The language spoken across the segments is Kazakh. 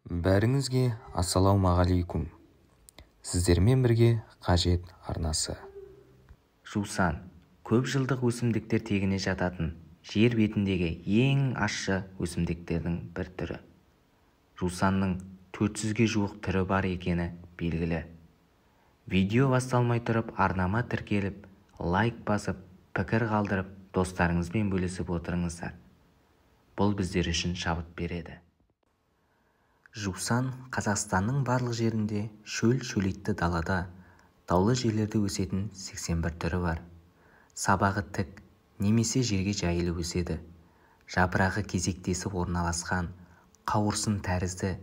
Бәріңізге ассалаумағалейкум. Сіздермен бірге қажет арнасы. Жусан көп жылдық өсімдіктер тегіне жататын жер бетіндегі ең ащы өсімдіктердің бір түрі. Жусанның 400-ге жуық түрі бар екені белгілі. Видео басталмай тұрып арнама тіркеліп, лайк басып, пікір қалдырып, достарыңызбен бөлісіп отырыңыздар. Бұл біздер үшін шабыт береді. Жусан Қазақстанның барлық жерінде шөлейтті далада, таулы жерлерде өсетін 81 түрі бар. Сабағы тік немесе жерге жайылып өседі. Жапырағы кезектесіп орналасқан, қауырсын тәрізді,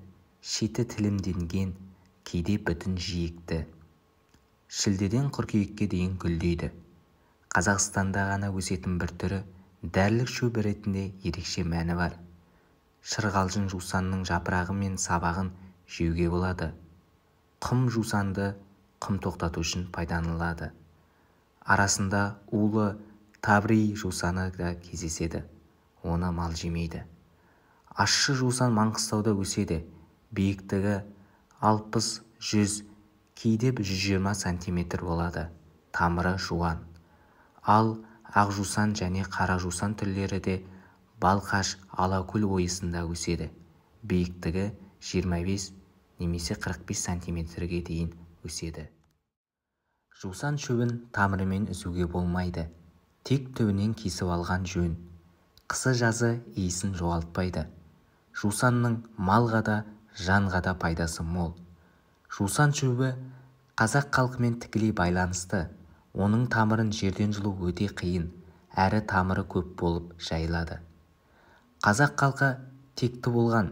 шеті тілімденген, кейде бүтін жиекті. Шілдеден қыркүйекке дейін гүлдейді. Қазақстанда ғана өсетін бір түрі, дәрілік шөп ретінде ерекше мәні бар. Шырғалжын жусанның жапырағы мен сабағын жеуге болады. Құм жусанды құм тоқтату үшін пайдаланылады. Арасында улы таврий жусаны да кездеседі. Оны мал жемейді. Ащы жусан Маңғыстауда өседі. Биіктігі 60-100, кейде 120 см болады. Тамыры жуан. Ал ақ жусан және қара жусан түрлері де Балқаш, Алакөл ойысында өседі. Биіктігі 25 немесе 45 см-ге дейін өседі. Жусан шөбін тамырымен үзуге болмайды. Тек түбінен кесіп алған жөн. Қысы-жазы иісін жоғалтпайды. Жусанның малға да, жанға да пайдасы мол. Жусан шөбі қазақ халқымен тікелей байланысты. Оның тамырын жерден жұлу өте қиын, әрі тамыры көп болып жайылады. Қазақ халқы текті болған.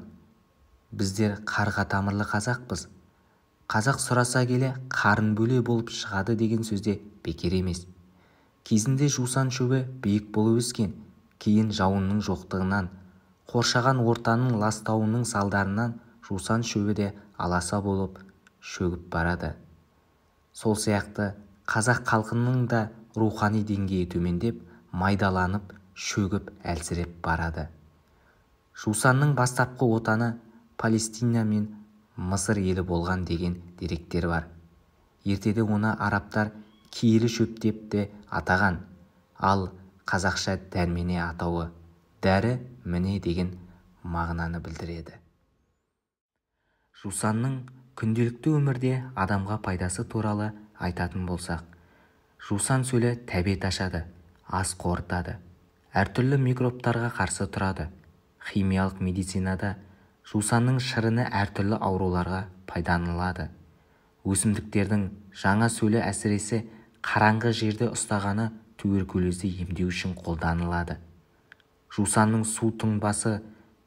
Біздер қарға тамырлы қазақпыз. Қазақ сұраса келе қарын бөле болып шығады деген сөзде бекер емес. Кезінде жусан шөбі биік болып өскен, кейін жауынның жоқтығынан, қоршаған ортаның ластауының салдарынан жусан шөбі де аласа болып шөгіп барады. Сол сияқты қазақ халқының да рухани деңгейі төмендеп, майдаланып, шөгіп әлсіреп барады. Жусанның бастапқы отаны Палестина мен Мысыр елі болған деген деректер бар. Ертеде оны арабтар киелі шөп деп те атаған, ал қазақша дәрмене атауы дәрі міне деген мағынаны білдіреді. Жусанның күнделікті өмірде адамға пайдасы туралы айтатын болсақ, жусан сөлі тәбет ашады, ас қорытады, әртүрлі микробтарға қарсы тұрады. Химиялық медицинада жусанның шырыны әртүрлі ауруларға пайдаланылады. Өсімдіктердің жаңа сөлі әсіресе қараңғы жерде ұстағаны туберкулезді емдеу үшін қолданылады. Жусанның су тұнбасы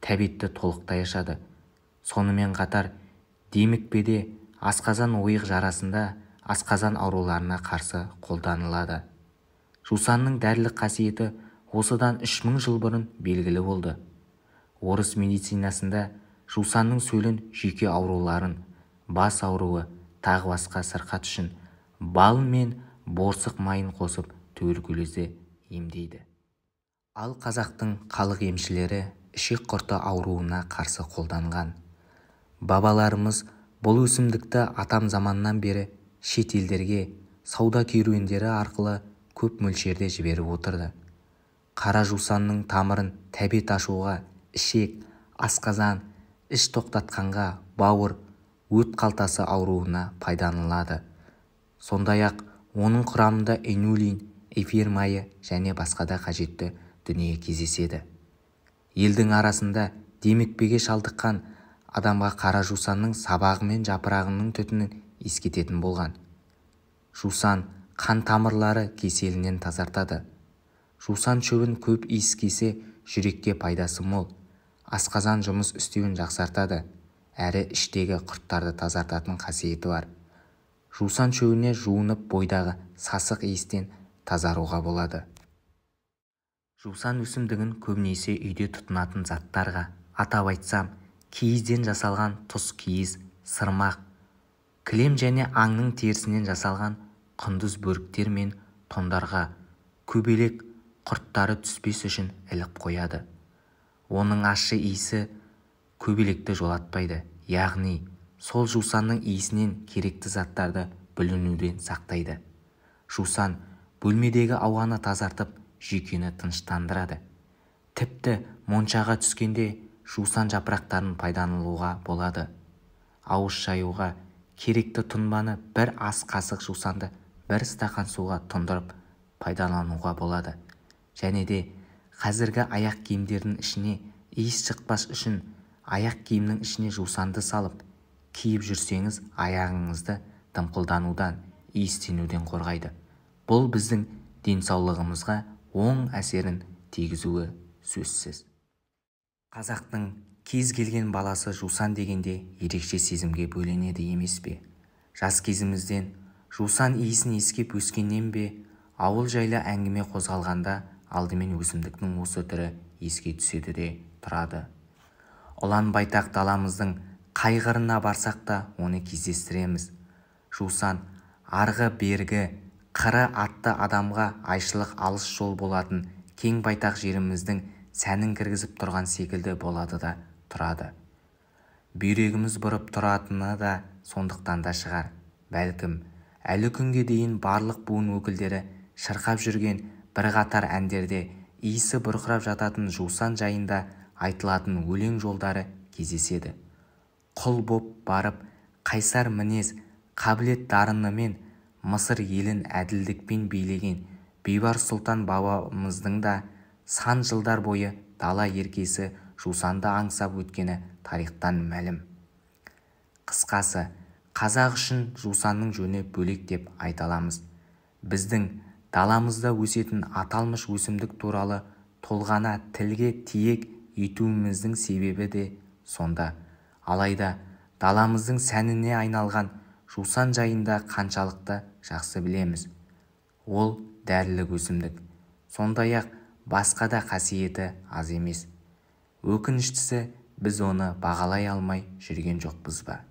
тәбетті толықтай ашады. Сонымен қатар демікпеде, асқазан ойық жарасында, асқазан ауруларына қарсы қолданылады. Жусанның дәрілік қасиеті осыдан 3000 жыл бұрын белгілі болды. Орыс медицинасында жусанның сөлін жүйке ауруларын, бас ауруы, тағы басқа сырқат үшін бал мен борсық майын қосып туберкулезді емдейді. Ал қазақтың халық емшілері ішек құрты ауруына қарсы қолданған. Бабаларымыз бұл өсімдікті атам заманнан бері шет елдерге сауда керуендері арқылы көп мөлшерде жіберіп отырды. Қара жусанның тамырын тәбет ашуға, ішек, асқазан, іш тоқтатқанға, бауыр, өт қалтасы ауруына пайдаланылады. Сондай-ақ оның құрамында инулин, эфир майы және басқа да қажетті дүние кездеседі. Елдің арасында демікпеге шалдыққан адамға қара жусанның сабағы мен жапырағының түтінін ескететін болған. Жусан қан тамырлары кеселінен тазартады. Жусан шөбін көп иіскесе жүрекке пайдасы мол. Асқазан жұмыс істеуін жақсартады, әрі іштегі құрттарды тазартатын қасиеті бар. Жусан шөбіне жуынып бойдағы сасық иістен тазаруға болады. Жусан өсімдігін көбінесе үйде тұтынатын заттарға, атап айтсам, киізден жасалған тұз киіз, сырмақ, кілем және аңның терісінен жасалған құндыз бөріктер мен тондарға, көбелек құрттары түспес үшін іліп қояды. Оның ащы иісі көбелекті жолатпайды, яғни сол жусанның иісінен керекті заттарды бүлінуден сақтайды. Жусан бөлмедегі ауаны тазартып, жүйкені тыныштандырады. Тіпті моншаға түскенде жусан жапырақтарын пайдалануға болады. Ауыз шаюға керекті тұнбаны бір ас қасық жусанды бір стақан суға тұндырып пайдалануға болады. Және де қазіргі аяқ киімдердің ішіне иіс шықпас үшін аяқ киімнің ішіне жусанды салып киіп жүрсеңіз, аяғыңызды дымқылданудан, иістенуден қорғайды. Бұл біздің денсаулығымызға оң әсерін тигізуі сөзсіз. Қазақтың кез келген баласы жусан дегенде ерекше сезімге бөленеді емес пе? Жас кезімізден жусан иісін ескеп өскеннен бе, ауыл жайлы әңгіме қозғалғанда алдымен өсімдіктің осы түрі еске түседі де тұрады. Ұлан байтақ даламыздың қай қырына барсақ та оны кездестіреміз. Жусан арғы бергі қыры атты адамға айшылық алыс жол болатын кең байтақ жеріміздің сәнін кіргізіп тұрған секілді болады да тұрады. Бүйрегіміз бұрып тұратыны да сондықтан да шығар. Бәлкім әлі күнге дейін барлық буын өкілдері шырқап жүрген бірқатар әндерде иісі бұрқырап жататын жусан жайында айтылатын өлең жолдары кездеседі. Құл боп барып, қайсар мінез, қабілет дарынымен Мысыр елін әділдікпен билеген бейбарыс сұлтан бабамыздың да сан жылдар бойы дала еркесі жусанды аңсап өткені тарихтан мәлім. Қысқасы, қазақ үшін жусанның жөні бөлек деп айта аламыз. Біздің даламызда өсетін аталмыш өсімдік туралы толғана тілге тиек етуіміздің себебі де сонда. Алайда даламыздың сәніне айналған жусан жайында қаншалықты жақсы білеміз. Ол дәрілік өсімдік. Сондай-ақ басқа да қасиеті аз емес. Өкініштісі, біз оны бағалай алмай жүрген жоқпыз ба?